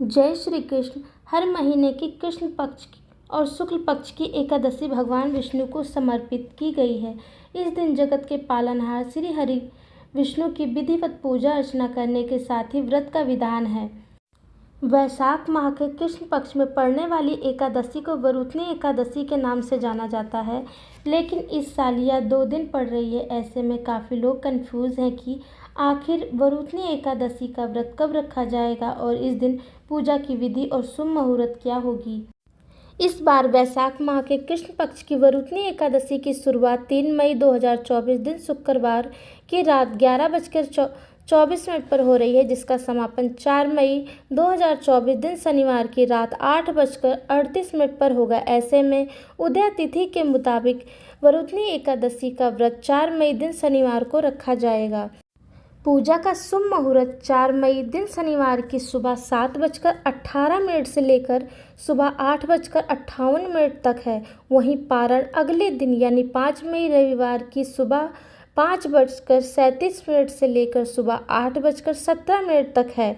जय श्री कृष्ण। हर महीने की कृष्ण पक्ष की और शुक्ल पक्ष की एकादशी भगवान विष्णु को समर्पित की गई है। इस दिन जगत के पालनहार श्री हरि विष्णु की विधिवत पूजा अर्चना करने के साथ ही व्रत का विधान है। वैशाख माह के कृष्ण पक्ष में पड़ने वाली एकादशी को वरुथनी एकादशी के नाम से जाना जाता है, लेकिन इस साल यह 2 दिन पड़ रही है। ऐसे में काफ़ी लोग कंफ्यूज हैं कि आखिर वरुथनी एकादशी का व्रत कब रखा जाएगा और इस दिन पूजा की विधि और शुभ मुहूर्त क्या होगी। इस बार वैशाख माह के कृष्ण पक्ष की वरुथनी एकादशी की शुरुआत 3 मई 2024 दिन शुक्रवार की रात 11:24 पर हो रही है, जिसका समापन 4 मई 2024 दिन शनिवार की रात 8:38 पर होगा। ऐसे में उदय तिथि के मुताबिक वरुथनी एकादशी का व्रत 4 मई दिन शनिवार को रखा जाएगा। पूजा का शुभ मुहूर्त 4 मई दिन शनिवार की सुबह 7:18 से लेकर सुबह 8:58 तक है। वहीं पारण अगले दिन यानी 5 मई रविवार की सुबह 5:37 से लेकर सुबह 8:17 तक है।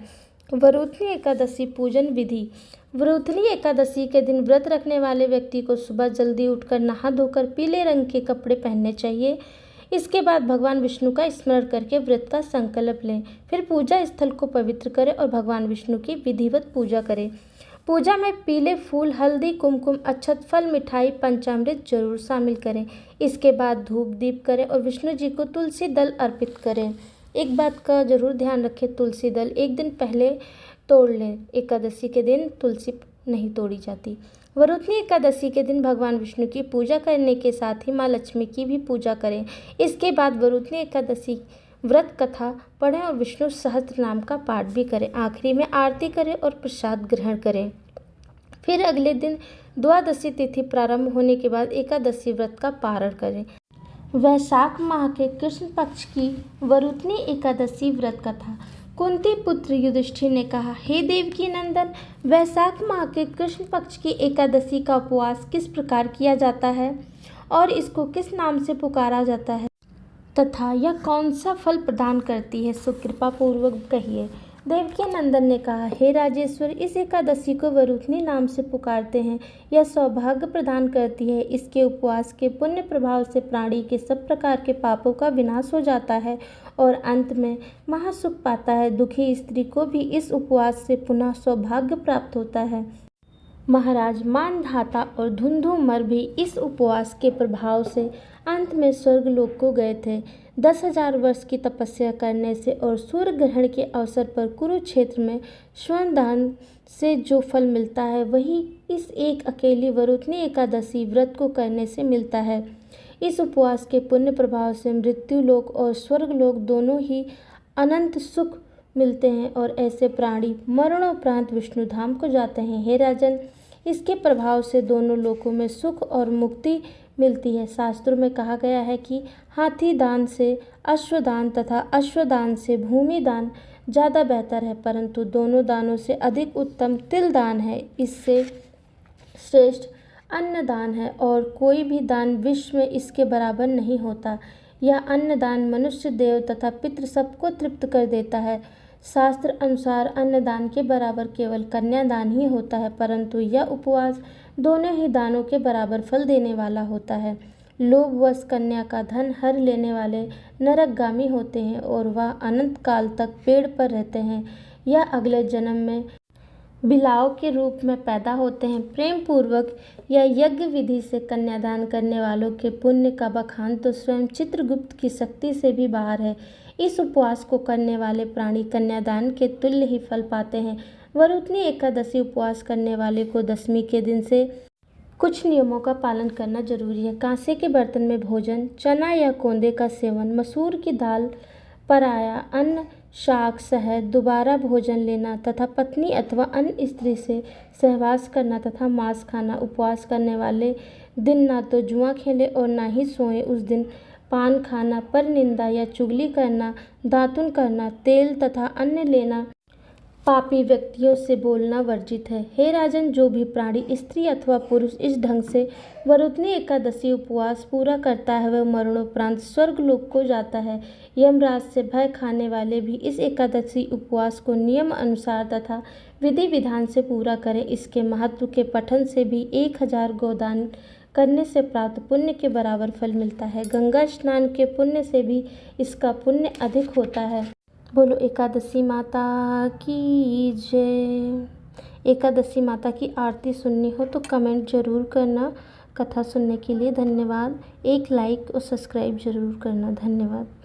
वरुथनी एकादशी पूजन विधि। वरुथनी एकादशी के दिन व्रत रखने वाले व्यक्ति को सुबह जल्दी उठकर नहा धोकर पीले रंग के कपड़े पहनने चाहिए। इसके बाद भगवान विष्णु का स्मरण करके व्रत का संकल्प लें। फिर पूजा स्थल को पवित्र करें और भगवान विष्णु की विधिवत पूजा करें। पूजा में पीले फूल, हल्दी, कुमकुम, अक्षत, फल, मिठाई, पंचामृत जरूर शामिल करें। इसके बाद धूप दीप करें और विष्णु जी को तुलसी दल अर्पित करें। एक बात का जरूर ध्यान रखें, तुलसी दल एक दिन पहले तोड़ लें। एकादशी के दिन तुलसी नहीं तोड़ी जाती। वरुथनी एकादशी के दिन भगवान विष्णु की पूजा करने के साथ ही माँ लक्ष्मी की भी पूजा करें। इसके बाद वरुथनी एकादशी व्रत कथा पढ़ें और विष्णु सहस्त्र नाम का पाठ भी करें। आखिरी में आरती करें और प्रसाद ग्रहण करें। फिर अगले दिन द्वादशी तिथि प्रारंभ होने के बाद एकादशी व्रत का पारण करें। वैशाख माह के कृष्ण पक्ष की वरुथनी एकादशी व्रत कथा। कुंती पुत्र युधिष्ठिर ने कहा, हे देवकी नंदन, वैशाख माह के कृष्ण पक्ष की एकादशी का उपवास किस प्रकार किया जाता है और इसको किस नाम से पुकारा जाता है तथा यह कौन सा फल प्रदान करती है, सो कृपा पूर्वक कहिए। देवकी नंदन ने कहा, हे राजेश्वर, इस एकादशी को वरुथनी नाम से पुकारते हैं। यह सौभाग्य प्रदान करती है। इसके उपवास के पुण्य प्रभाव से प्राणी के सब प्रकार के पापों का विनाश हो जाता है और अंत में महासुख पाता है। दुखी स्त्री को भी इस उपवास से पुनः सौभाग्य प्राप्त होता है। महाराज मानधाता और धुंधुमर भी इस उपवास के प्रभाव से अंत में स्वर्गलोक को गए थे। 10,000 वर्ष की तपस्या करने से और सूर्य ग्रहण के अवसर पर कुरुक्षेत्र में स्वर्ण दान से जो फल मिलता है, वही इस एक अकेली वरुथनी एकादशी व्रत को करने से मिलता है। इस उपवास के पुण्य प्रभाव से मृत्यु लोक और स्वर्गलोक दोनों ही अनंत सुख मिलते हैं और ऐसे प्राणी मरणोपरांत विष्णु धाम को जाते हैं। हे राजन, इसके प्रभाव से दोनों लोकों में सुख और मुक्ति मिलती है। शास्त्रों में कहा गया है कि हाथी दान से अश्वदान तथा अश्वदान से भूमि दान ज़्यादा बेहतर है, परंतु दोनों दानों से अधिक उत्तम तिल दान है। इससे श्रेष्ठ अन्न दान है और कोई भी दान विश्व में इसके बराबर नहीं होता। यह अन्नदान मनुष्य, देव तथा पितृ सबको तृप्त कर देता है। शास्त्र अनुसार अन्नदान के बराबर केवल कन्यादान ही होता है, परंतु यह उपवास दोनों ही दानों के बराबर फल देने वाला होता है। लोभवश कन्या का धन हर लेने वाले नरकगामी होते हैं और वह अनंत काल तक पेड़ पर रहते हैं या अगले जन्म में बिलाव के रूप में पैदा होते हैं। प्रेम पूर्वक या यज्ञ विधि से कन्यादान करने वालों के पुण्य का बखान तो स्वयं चित्रगुप्त की शक्ति से भी बाहर है। इस उपवास को करने वाले प्राणी कन्यादान के तुल्य ही फल पाते हैं। वरुथनी एकादशी उपवास करने वाले को दशमी के दिन से कुछ नियमों का पालन करना जरूरी है। कांसे के बर्तन में भोजन, चना या कोंदे का सेवन, मसूर की दाल, पराया अन्न, शाक, शहद, दोबारा भोजन लेना तथा पत्नी अथवा अन्य स्त्री से सहवास करना तथा मांस खाना। उपवास करने वाले दिन ना तो जुआ खेले और ना ही सोए। उस दिन पान खाना, पर निंदा या चुगली करना, दातुन करना, तेल तथा अन्न लेना, पापी व्यक्तियों से बोलना वर्जित है। हे राजन, जो भी प्राणी, स्त्री अथवा पुरुष इस ढंग से वरुथनी एकादशी उपवास पूरा करता है, वह मरणोपरांत स्वर्गलोक को जाता है। यमराज से भय खाने वाले भी इस एकादशी उपवास को नियम अनुसार तथा विधि विधान से पूरा करें। इसके महत्व के पठन से भी 1000 गोदान करने से प्राप्त पुण्य के बराबर फल मिलता है। गंगा स्नान के पुण्य से भी इसका पुण्य अधिक होता है। बोलो एकादशी माता की जय। एकादशी माता की आरती सुननी हो तो कमेंट जरूर करना। कथा सुनने के लिए धन्यवाद। एक लाइक और सब्सक्राइब जरूर करना। धन्यवाद।